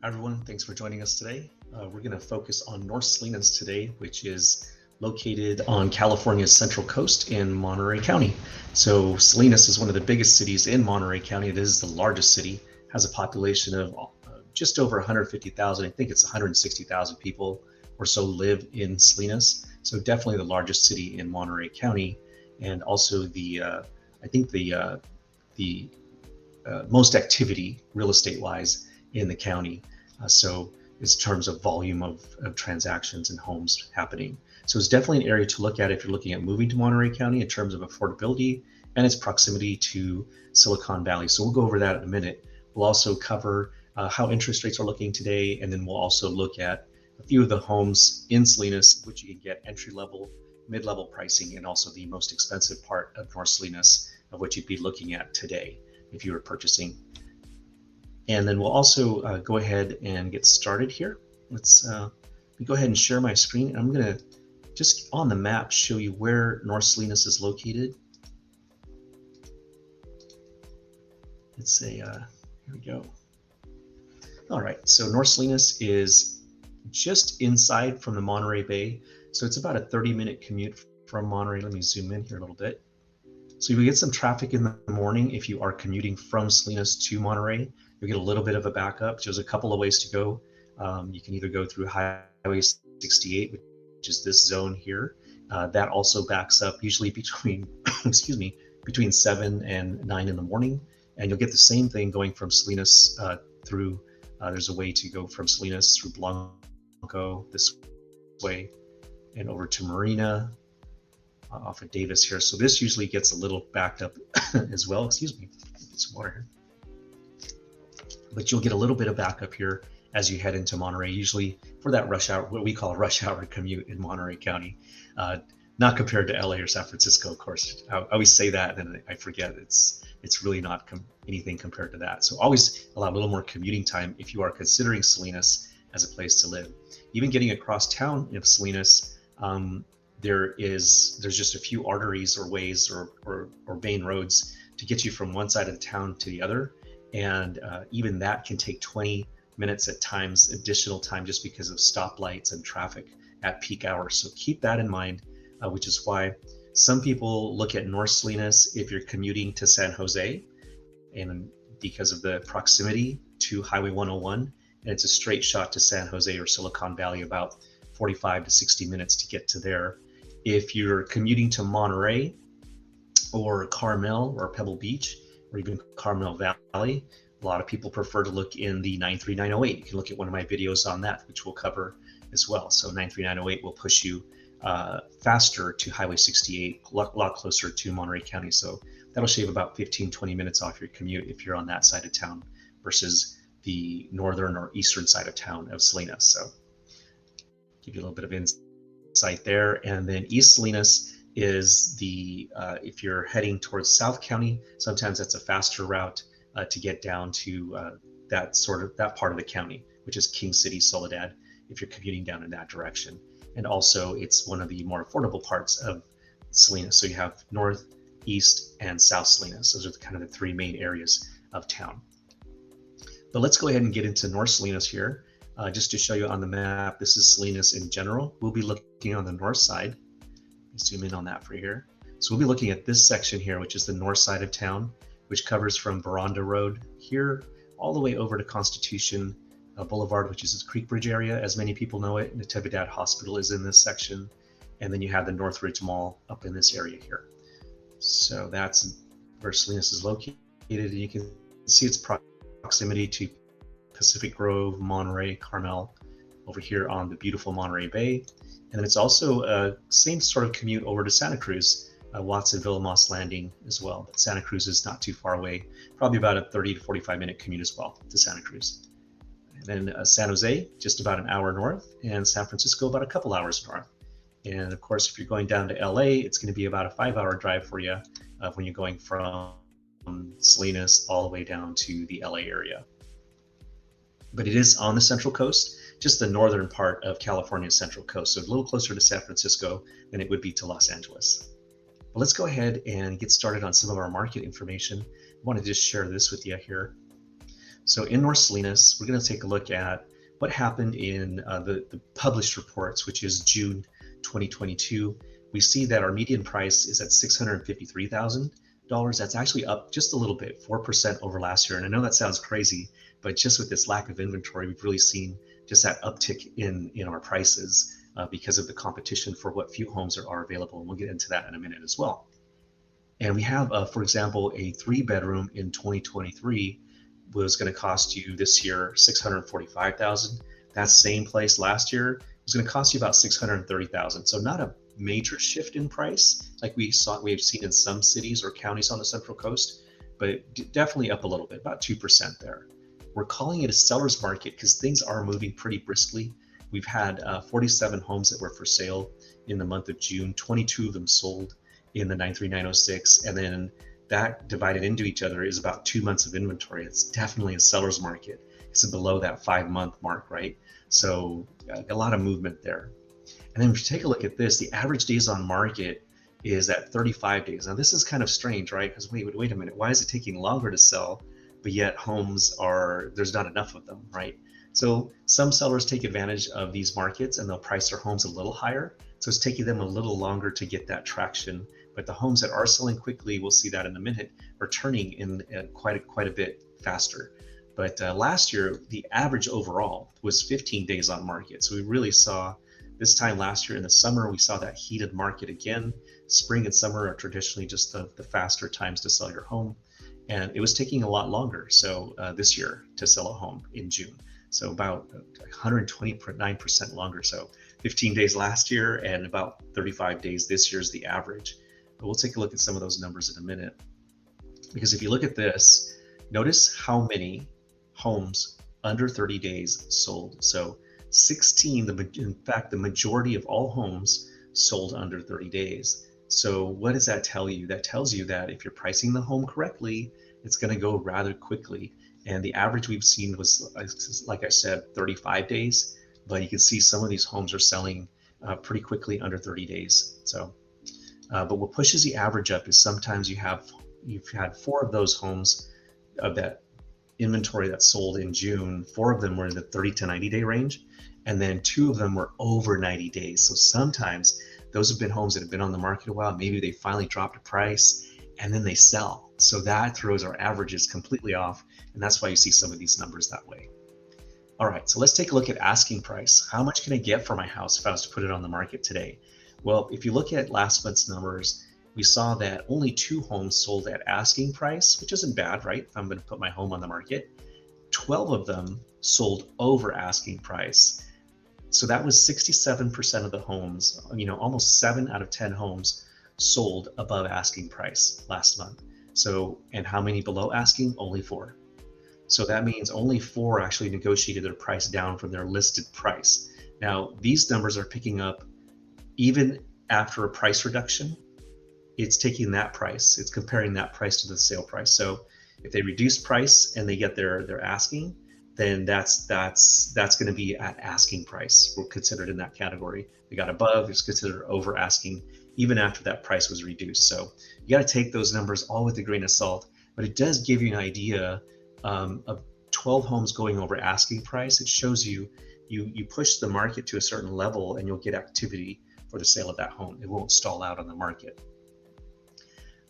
Hi everyone, thanks for joining us today. We're going to focus on North Salinas today, which is located on California's central coast in Monterey County. So Salinas is one of the biggest cities in Monterey County. It is the largest city, has a population of just over 150,000. I think it's 160,000 people or so live in Salinas. So definitely the largest city in Monterey County, and also I think the most activity real estate wise in the county. So in terms of volume of transactions and homes happening. So it's definitely an area to look at if you're looking at moving to Monterey County in terms of affordability and its proximity to Silicon Valley. So we'll go over that in a minute. We'll also cover how interest rates are looking today, and then we'll also look at a few of the homes in Salinas, which you can get entry-level, mid-level pricing, and also the most expensive part of North Salinas of what you'd be looking at today if you were purchasing. And then we'll also go ahead and get started here. Let's go ahead and share my screen. And I'm going to just on the map show you where North Salinas is located. Let's say, here we go. All right, so North Salinas is just inside from the Monterey Bay. So it's about a 30-minute commute from Monterey. Let me zoom in here a little bit. So you get some traffic in the morning if you are commuting from Salinas to Monterey. You'll get a little bit of a backup. There's a couple of ways to go. You can either go through Highway 68, which is this zone here. That also backs up usually between, excuse me, between 7 and 9 in the morning. And you'll get the same thing going from Salinas through, there's a way to go from Salinas through Blanco this way and over to Marina off of Davis here. So this usually gets a little backed up as well. Excuse me, get some water here. But you'll get a little bit of backup here as you head into Monterey, usually for that rush hour, what we call a rush hour commute in Monterey County. Not compared to LA or San Francisco, of course. I always say that and then I forget it's really not anything compared to that. So always allow a little more commuting time if you are considering Salinas as a place to live. Even getting across town of Salinas, there's just a few arteries or ways or main roads to get you from one side of the town to the other. And even that can take 20 minutes at times, additional time, just because of stoplights and traffic at peak hours. So keep that in mind, which is why some people look at North Salinas if you're commuting to San Jose, and because of the proximity to Highway 101, and it's a straight shot to San Jose or Silicon Valley, about 45 to 60 minutes to get to there. If you're commuting to Monterey or Carmel or Pebble Beach, or even Carmel Valley, a lot of people prefer to look in the 93908. You can look at one of my videos on that, which we'll cover as well. So 93908 will push you faster to Highway 68, a lot closer to Monterey County. So that'll shave about 15-20 minutes off your commute if you're on that side of town versus the northern or eastern side of town of Salinas. So give you a little bit of insight there. And then East Salinas is if you're heading towards South County, sometimes that's a faster route to get down to that part of the county, which is King City, Soledad, if you're commuting down in that direction. And also it's one of the more affordable parts of Salinas. So you have North, East, and South Salinas. Those are kind of the three main areas of town. But let's go ahead and get into North Salinas here. Just to show you on the map, this is Salinas in general. We'll be looking on the north side. Zoom in on that for here. So we'll be looking at this section here, which is the north side of town, which covers from Veranda Road here all the way over to Constitution Boulevard, which is this Creek Bridge area, as many people know it. Natividad Hospital is in this section. And then you have the Northridge Mall up in this area here. So that's where Salinas is located. And you can see its proximity to Pacific Grove, Monterey, Carmel, over here on the beautiful Monterey Bay. And then it's also same sort of commute over to Santa Cruz, Watsonville, Moss Landing as well. But Santa Cruz is not too far away, probably about a 30 to 45 minute commute as well to Santa Cruz. And then San Jose, just about an hour north, and San Francisco, about a couple hours north. And of course, if you're going down to LA, it's going to be about a 5-hour drive for you when you're going from Salinas all the way down to the LA area. But it is on the Central Coast, just the northern part of California's Central Coast, so a little closer to San Francisco than it would be to Los Angeles. But let's go ahead and get started on some of our market information. I want to just share this with you here. So in North Salinas, we're going to take a look at what happened in the published reports, which is June 2022. We see that our median price is at $653,000. That's actually up just a little bit, 4% over last year. And I know that sounds crazy, but just with this lack of inventory, we've really seen just that uptick in our prices because of the competition for what few homes are available. And we'll get into that in a minute as well. And we have, for example, a 3-bedroom in 2023 was going to cost you this year $645,000. That same place last year was going to cost you about $630,000. So not a major shift in price like we've seen in some cities or counties on the Central Coast, but definitely up a little bit, about 2% there. We're calling it a seller's market because things are moving pretty briskly. We've had 47 homes that were for sale in the month of June. 22 of them sold in the 93906, and then that divided into each other is about 2 months of inventory. It's definitely a seller's market. It's below that 5-month mark, right? So a lot of movement there. And then if you take a look at this, the average days on market is at 35 days. Now this is kind of strange, right? Because wait a minute, why is it taking longer to sell, but yet there's not enough of them, right? So some sellers take advantage of these markets and they'll price their homes a little higher. So it's taking them a little longer to get that traction. But the homes that are selling quickly, we'll see that in a minute, are turning in quite a bit faster. But last year, the average overall was 15 days on market. So we really saw this time last year in the summer, we saw that heated market again. Spring and summer are traditionally just the faster times to sell your home. And it was taking a lot longer. So this year to sell a home in June. So about 129% longer. So 15 days last year and about 35 days this year is the average. But we'll take a look at some of those numbers in a minute. Because if you look at this, notice how many homes under 30 days sold. So 16, in fact, the majority of all homes sold under 30 days. So what does that tell you? That tells you that if you're pricing the home correctly, it's going to go rather quickly. And the average we've seen was, like I said, 35 days. But you can see some of these homes are selling pretty quickly under 30 days. So, but what pushes the average up is sometimes you've had 4 of those homes of that inventory that sold in June. 4 of them were in the 30 to 90 day range, and then 2 of them were over 90 days. So sometimes those have been homes that have been on the market a while. Maybe they finally dropped a price and then they sell. So that throws our averages completely off. And that's why you see some of these numbers that way. All right, so let's take a look at asking price. How much can I get for my house if I was to put it on the market today? Well, if you look at last month's numbers, we saw that only 2 homes sold at asking price, which isn't bad, right? If I'm going to put my home on the market. 12 of them sold over asking price. So that was 67% of the homes, almost 7 out of 10 homes sold above asking price last month. So, and how many below asking? Only 4. So that means only 4 actually negotiated their price down from their listed price. Now, these numbers are picking up even after a price reduction. It's taking that price, it's comparing that price to the sale price. So if they reduce price and they get their asking, then that's going to be at asking price. We're considered in that category. They got above, it's considered over asking, even after that price was reduced. So you got to take those numbers all with a grain of salt, but it does give you an idea of 12 homes going over asking price. It shows you push the market to a certain level and you'll get activity for the sale of that home. It won't stall out on the market.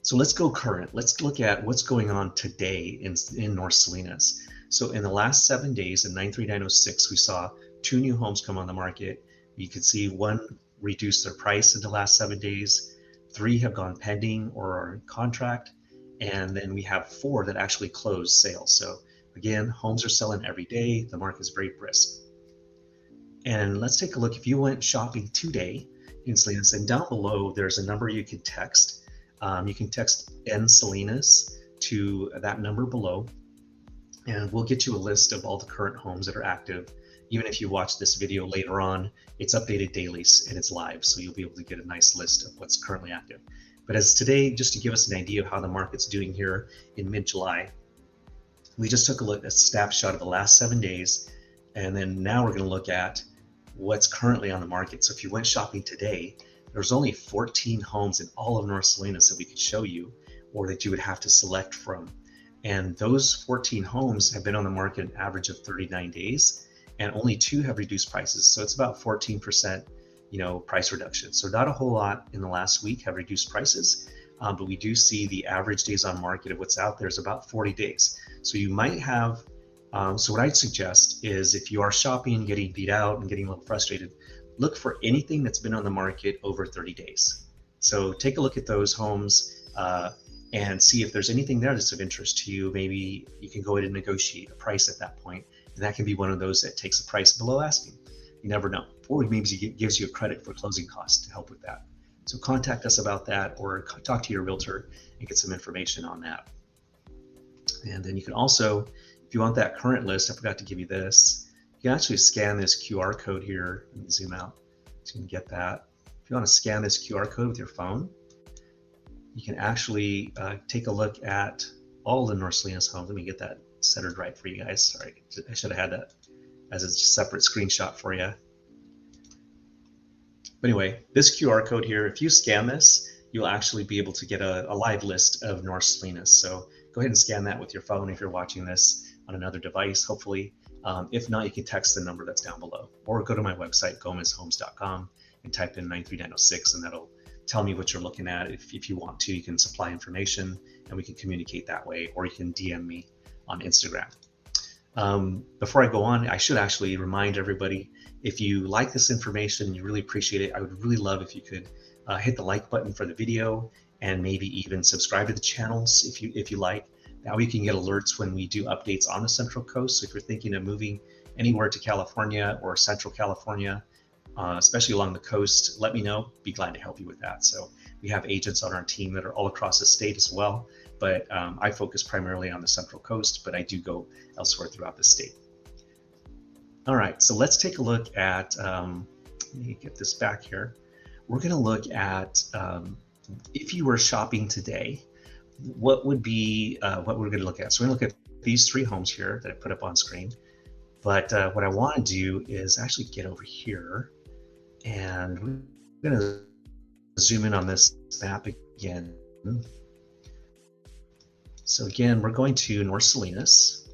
So let's go current. Let's look at what's going on today in North Salinas. So in the last 7 days in 93906, we saw 2 new homes come on the market. You can see 1 reduced their price in the last 7 days. 3 have gone pending or are in contract. And then we have 4 that actually closed sales. So again, homes are selling every day. The market is very brisk. And let's take a look. If you went shopping today in Salinas, and down below, there's a number you can text. You can text NSALINAS to that number below, and we'll get you a list of all the current homes that are active. Even if you watch this video later on, it's updated daily and it's live, so you'll be able to get a nice list of what's currently active. But as today, just to give us an idea of how the market's doing here in mid-July, we just took a look at a snapshot of the last 7 days, and then now we're going to look at what's currently on the market. So if you went shopping today, there's only 14 homes in all of North Salinas that we could show you, or that you would have to select from. And those 14 homes have been on the market an average of 39 days, and only 2 have reduced prices. So it's about 14%, price reduction. So not a whole lot in the last week have reduced prices, but we do see the average days on market of what's out there is about 40 days. So you might have, so what I'd suggest is if you are shopping, getting beat out and getting a little frustrated, look for anything that's been on the market over 30 days. So take a look at those homes and see if there's anything there that's of interest to you. Maybe you can go ahead and negotiate a price at that point, and that can be one of those that takes a price below asking. You never know. Or maybe it gives you a credit for closing costs to help with that. So contact us about that, or talk to your realtor and get some information on that. And then you can also, if you want that current list, I forgot to give you this, you can actually scan this QR code here. Let me zoom out so you can get that. If you want to scan this QR code with your phone, you can actually take a look at all the North Salinas homes. Let me get that centered right for you guys. Sorry, I should have had that as a separate screenshot for you. But anyway, this QR code here, if you scan this, you'll actually be able to get a live list of North Salinas. So go ahead and scan that with your phone if you're watching this on another device, hopefully. If not, you can text the number that's down below, or go to my website, gomezhomes.com, and type in 93906, and that'll tell me what you're looking at. If you want to, you can supply information and we can communicate that way, or you can DM me on Instagram. Before I go on, I should actually remind everybody, if you like this information and you really appreciate it, I would really love if you could hit the like button for the video, and maybe even subscribe to the channels if you like. That way you can get alerts when we do updates on the Central Coast. So if you're thinking of moving anywhere to California or Central California, especially along the coast, let me know. Be glad to help you with that. So we have agents on our team that are all across the state as well, but I focus primarily on the Central Coast, but I do go elsewhere throughout the state. All right, so let's take a look at, let me get this back here. We're gonna look at, if you were shopping today, what would be, what we're gonna look at. So we're gonna look at these 3 homes here that I put up on screen. But what I wanna do is actually get over here, and we're gonna zoom in on this map again. So again, we're going to North Salinas.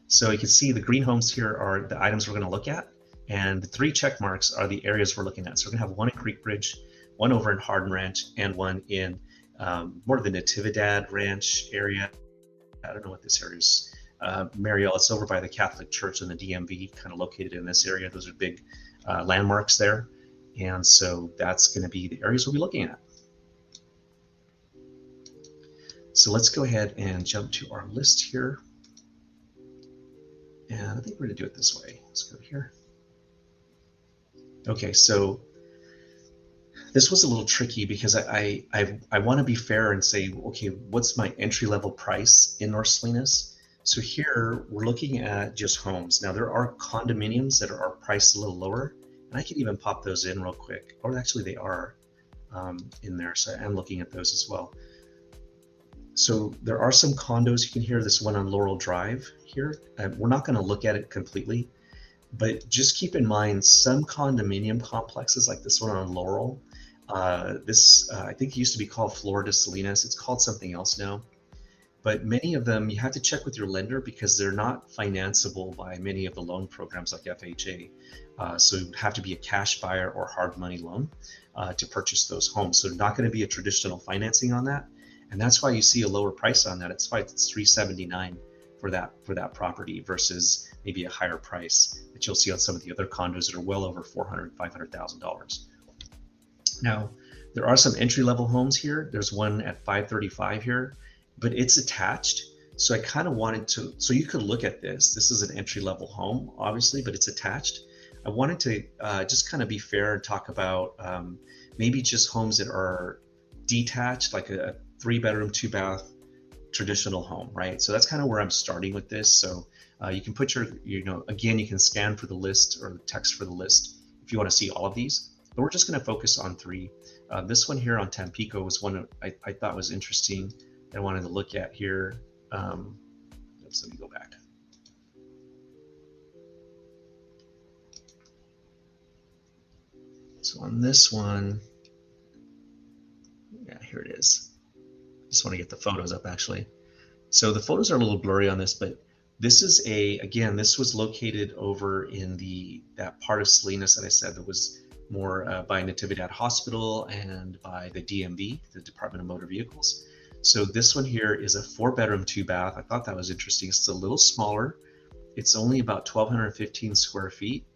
So you can see the green homes here are the items we're going to look at, and the 3 check marks are the areas we're looking at. So we're going to have one in Creek Bridge, one over in Hardin Ranch, and one in more of the Natividad Ranch area. I don't know what this area is. Mariel, it's over by the Catholic Church and the DMV, kind of located in this area. Those are big landmarks there. And so that's going to be the areas we'll be looking at. So let's go ahead and jump to our list here. And I think we're going to do it this way. Let's go here. Okay, so this was a little tricky because I want to be fair and say, okay, what's my entry-level price in North Salinas? So here we're looking at just homes. Now there are condominiums that are priced a little lower, and I can even pop those in real quick. Or actually they are in there, so I'm looking at those as well. So there are some condos. You can hear this one on Laurel Drive here. We're not going to look at it completely, but just keep in mind some condominium complexes like this one on Laurel. I think it used to be called Florida Salinas. It's called something else now. But many of them, you have to check with your lender because they're not financeable by many of the loan programs like FHA. So it would have to be a cash buyer or hard money loan to purchase those homes. So not going to be a traditional financing on that. And that's why you see a lower price on that. It's why it's $379 for that property versus maybe a higher price that you'll see on some of the other condos that are well over $400,000, $500,000. Now, there are some entry-level homes here. There's one at $535 here, but it's attached. So I kind of wanted to, so you could look at this. This is an entry-level home, obviously, but it's attached. I wanted to just kind of be fair and talk about maybe just homes that are detached, like a 3-bedroom, 2-bath traditional home, right? So that's kind of where I'm starting with this. So you can put your, again, you can scan for the list or text for the list if you want to see all of these, but we're just going to focus on 3. This one here on Tampico was one I thought was interesting that I wanted to look at here. Let me go back. So on this one, yeah, here it is. Just want to get the photos up actually. So the photos are a little blurry on this, but this is again, this was located over in that part of Salinas that I said that was more by Natividad Hospital and by the DMV, the Department of Motor Vehicles. So this one here is a 4-bedroom, 2-bath. I thought that was interesting. It's a little smaller. It's only about 1,215 square feet,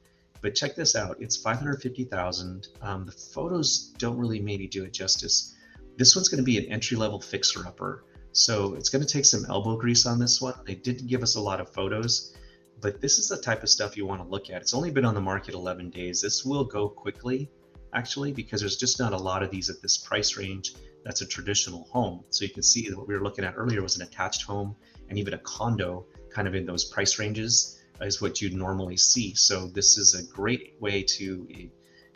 but check this out. It's 550,000. The photos don't really maybe do it justice. This one's going to be an entry-level fixer-upper. So it's going to take some elbow grease on this one. They didn't give us a lot of photos, but this is the type of stuff you want to look at. It's only been on the market 11 days. This will go quickly, actually, because there's just not a lot of these at this price range. That's a traditional home. So you can see that what we were looking at earlier was an attached home, and even a condo kind of in those price ranges is what you'd normally see. So this is a great way to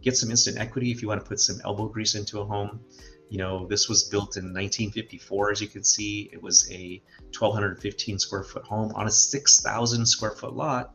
get some instant equity if you want to put some elbow grease into a home. You know, this was built in 1954, as you can see. It was a 1,215 square foot home on a 6,000 square foot lot.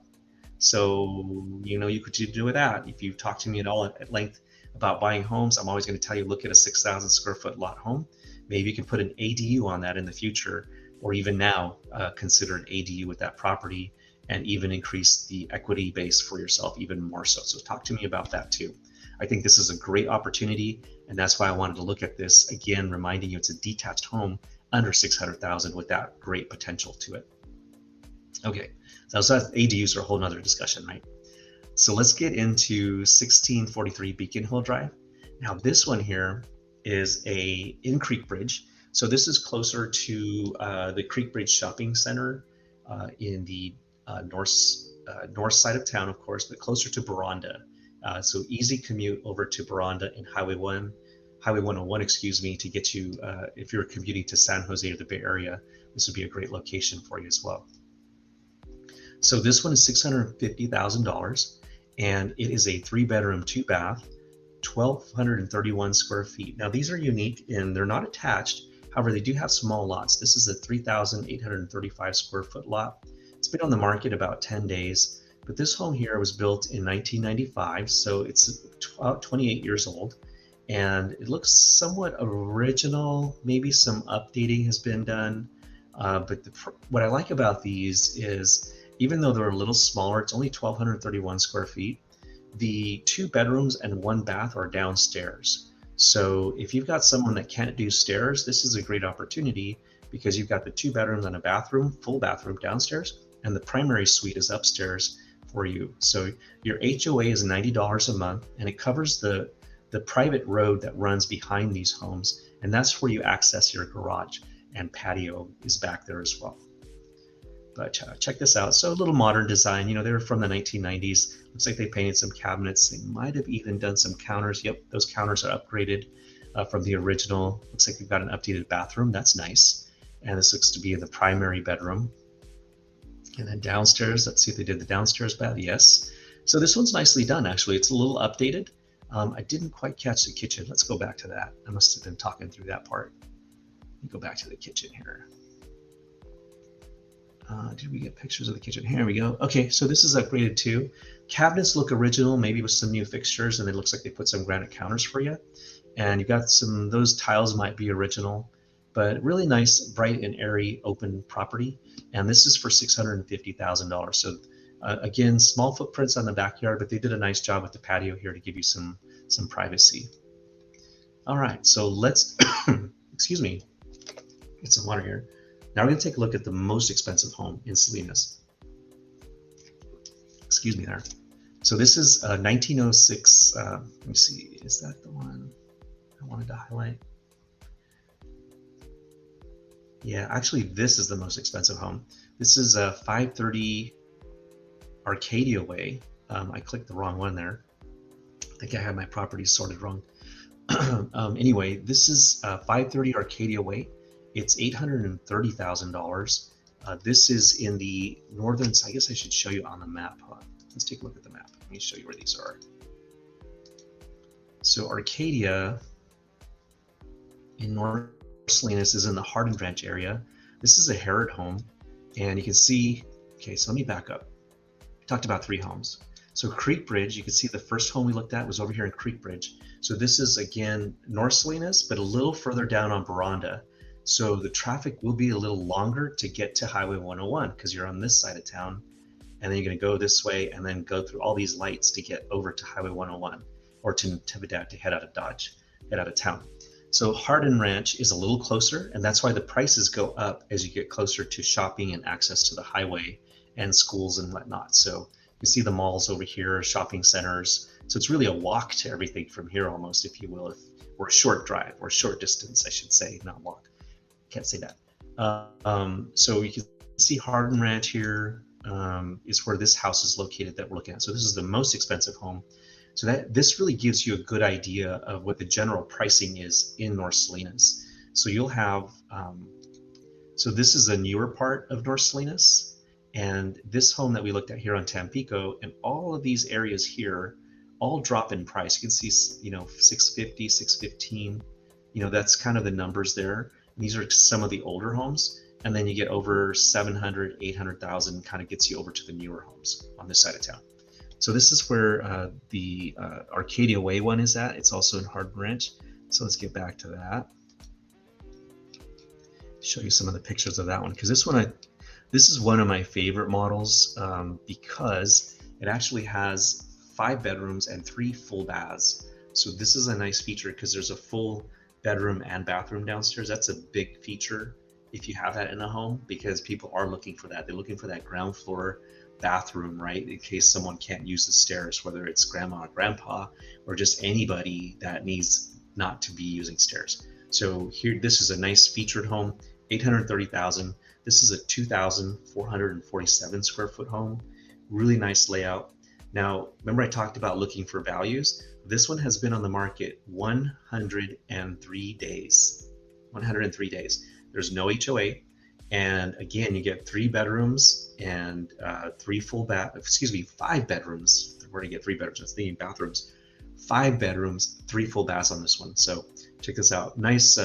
So, you know, you could do with that. If you talk to me at all at length about buying homes, I'm always going to tell you, look at a 6,000 square foot lot home. Maybe you can put an ADU on that in the future, or even now consider an ADU with that property and even increase the equity base for yourself even more so. So talk to me about that too. I think this is a great opportunity, and that's why I wanted to look at this again, reminding you it's a detached home under 600,000 with that great potential to it. Okay, so ADUs are a whole nother discussion, right? So let's get into 1643 Beacon Hill Drive. Now this one here is in Creek Bridge. So this is closer to the Creek Bridge Shopping Center in the north side of town, of course, but closer to Boronda. So easy commute over to Boronda and Highway 101, excuse me, to get you, if you're commuting to San Jose or the Bay Area, this would be a great location for you as well. So this one is $650,000, and it is a 3-bedroom, 2-bath, 1,231 square feet. Now these are unique and they're not attached. However, they do have small lots. This is a 3,835 square foot lot. It's been on the market about 10 days. But this home here was built in 1995, so it's about 28 years old, and it looks somewhat original. Maybe some updating has been done, but what I like about these is, even though they're a little smaller, it's only 1,231 square feet. The 2 bedrooms and 1 bath are downstairs. So if you've got someone that can't do stairs, this is a great opportunity because you've got the 2 bedrooms and a bathroom, full bathroom downstairs, and the primary suite is upstairs for you. So your HOA is $90 a month, and it covers the private road that runs behind these homes, and that's where you access your garage, and patio is back there as well. But check this out. So a little modern design. You know, they were from the 1990s. Looks like they painted some cabinets. They might have even done some counters. Yep, those counters are upgraded from the original. Looks like we've got an updated bathroom. That's nice. And this looks to be in the primary bedroom. And then downstairs, let's see if they did the downstairs bath. Yes. So this one's nicely done, actually. It's a little updated. I didn't quite catch the kitchen. Let's go back to that. I must have been talking through that part. Let me go back to the kitchen here. Did we get pictures of the kitchen? Here we go. Okay, so this is upgraded too. Cabinets look original, maybe with some new fixtures, and it looks like they put some granite counters for you. And you've got those tiles might be original, but really nice, bright and airy, open property. And this is for $650,000. So again, small footprints on the backyard, but they did a nice job with the patio here to give you some privacy. All right, so let's, excuse me, get some water here. Now we're going to take a look at the most expensive home in Salinas. Excuse me there. So this is 1906. Let me see, is that the one I wanted to highlight? Yeah, actually, this is the most expensive home. This is 530 Arcadia Way. I clicked the wrong one there. I think I had my properties sorted wrong. Anyway, this is 530 Arcadia Way. It's $830,000. This is in the northern, I guess I should show you on the map. Let's take a look at the map. Let me show you where these are. So Arcadia in North Salinas is in the Hardin Ranch area. This is a Herod home, and you can see, okay, so let me back up. I talked about 3 homes. So Creek Bridge, you can see the first home we looked at was over here in Creek Bridge. So this is, again, North Salinas, but a little further down on Boronda. So the traffic will be a little longer to get to Highway 101 because you're on this side of town, and then you're going to go this way and then go through all these lights to get over to Highway 101 or to Natividad to head out of Dodge, head out of town. So Hardin Ranch is a little closer, and that's why the prices go up as you get closer to shopping and access to the highway and schools and whatnot. So you see the malls over here, shopping centers. So it's really a walk to everything from here almost, if you will, or a short drive or short distance, I should say, not walk. Can't say that. So you can see Hardin Ranch here is where this house is located that we're looking at. So this is the most expensive home. So this really gives you a good idea of what the general pricing is in North Salinas. So you'll have, so this is a newer part of North Salinas, and this home that we looked at here on Tampico, and all of these areas here all drop in price. You can see, 650, 615, that's kind of the numbers there. These are some of the older homes, and then you get over 700, 800,000, kind of gets you over to the newer homes on this side of town. So this is where the Arcadia Way one is at. It's also in Hardin Ranch. So let's get back to that. Show you some of the pictures of that one, because this is one of my favorite models because it actually has 5 bedrooms and 3 full baths. So this is a nice feature because there's a full bedroom and bathroom downstairs. That's a big feature if you have that in a home, because people are looking for that. They're looking for that ground floor bathroom, right? In case someone can't use the stairs, whether it's grandma or grandpa, or just anybody that needs not to be using stairs. So here, this is a nice featured home, 830,000. This is a 2,447 square foot home. Really nice layout. Now, remember I talked about looking for values? This one has been on the market 103 days. 103 days. There's no HOA. And again, you get 3 bedrooms and 5 bedrooms. We're gonna get 3 bedrooms, that's thinking bathrooms. 5 bedrooms, 3 full baths on this one. So check this out. Nice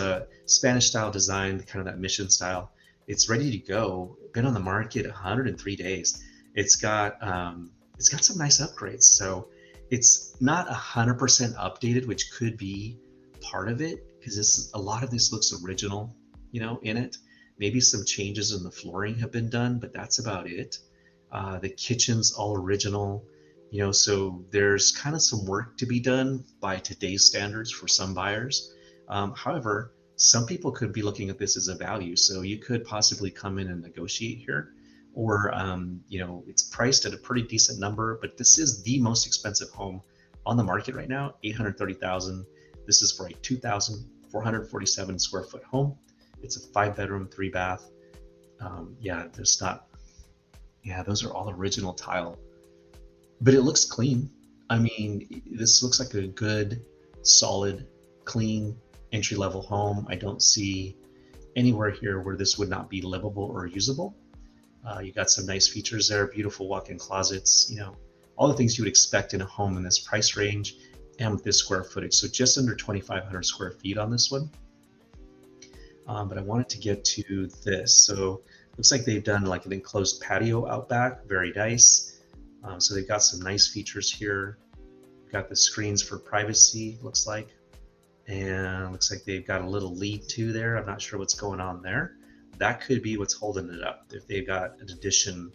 Spanish style design, kind of that mission style. It's ready to go. Been on the market 103 days. It's got some nice upgrades. So it's not 100% updated, which could be part of it, because a lot of this looks original, in it. Maybe some changes in the flooring have been done, but that's about it. The kitchen's all original, so there's kind of some work to be done by today's standards for some buyers. However, some people could be looking at this as a value. So you could possibly come in and negotiate here, or, it's priced at a pretty decent number, but this is the most expensive home on the market right now, 830,000. This is for a 2,447 square foot home. It's a 5 bedroom, 3 bath. Those are all original tile, but it looks clean. I mean, this looks like a good, solid, clean entry-level home. I don't see anywhere here where this would not be livable or usable. You got some nice features there, beautiful walk-in closets, all the things you would expect in a home in this price range and with this square footage. So just under 2,500 square feet on this one. But I wanted to get to this. So looks like they've done like an enclosed patio out back, very nice. So they've got some nice features here. Got the screens for privacy, looks like. And looks like they've got a little lean-to there. I'm not sure what's going on there. That could be what's holding it up. If they've got an addition,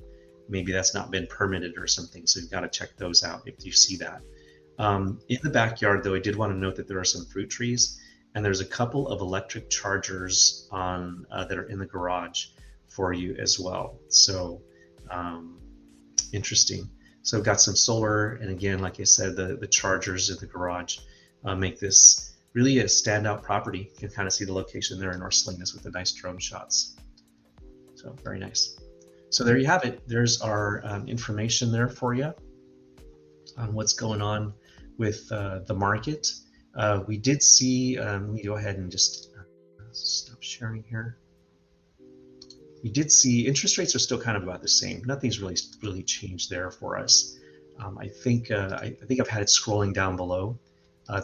maybe that's not been permitted or something. So you've got to check those out if you see that. In the backyard, though, I did want to note that there are some fruit trees, and there's a couple of electric chargers on that are in the garage for you as well. So interesting. So I've got some solar, and again, like I said, the chargers in the garage make this really a standout property. You can kind of see the location there in North Salinas with the nice drone shots. So very nice. So there you have it. There's our information there for you on what's going on with the market. We did see, let me go ahead and just stop sharing here. We did see interest rates are still kind of about the same. Nothing's really changed there for us. I think I've had it scrolling down below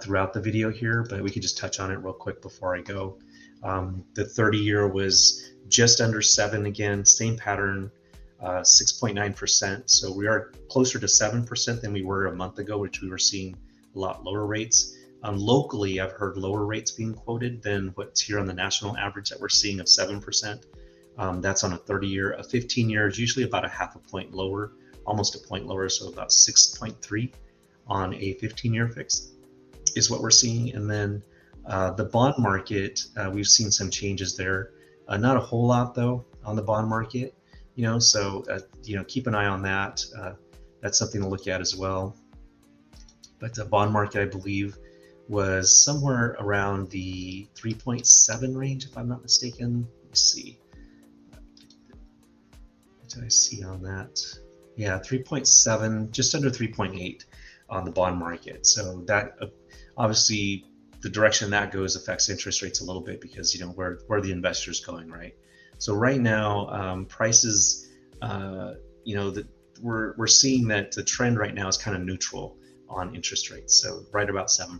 throughout the video here, but we could just touch on it real quick before I go. The 30-year was just under 7 again, same pattern, 6.9%. So we are closer to 7% than we were a month ago, which we were seeing a lot lower rates. Locally, I've heard lower rates being quoted than what's here on the national average that we're seeing of 7%. That's on a 30-year. A 15-year is usually about a half a point lower, almost a point lower, so about 6.3 on a 15-year fix is what we're seeing. And then the bond market, we've seen some changes there. Not a whole lot though on the bond market, so keep an eye on that. That's something to look at as well. But the bond market, I believe, was somewhere around the 3.7 range, if I'm not mistaken. Let me see. What did I see on that? Yeah, 3.7, just under 3.8 on the bond market. So that obviously the direction that goes affects interest rates a little bit because where the investor's going, right? So right now, prices, we're seeing that the trend right now is kind of neutral on interest rates. So right about 7%,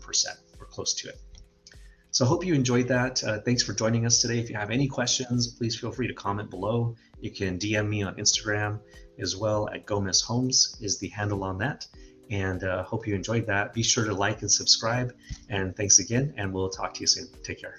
we're close to it. So I hope you enjoyed that. Thanks for joining us today. If you have any questions, please feel free to comment below. You can DM me on Instagram as well at Gomez Homes is the handle on that. And hope you enjoyed that. Be sure to like and subscribe. And thanks again, and we'll talk to you soon. Take care.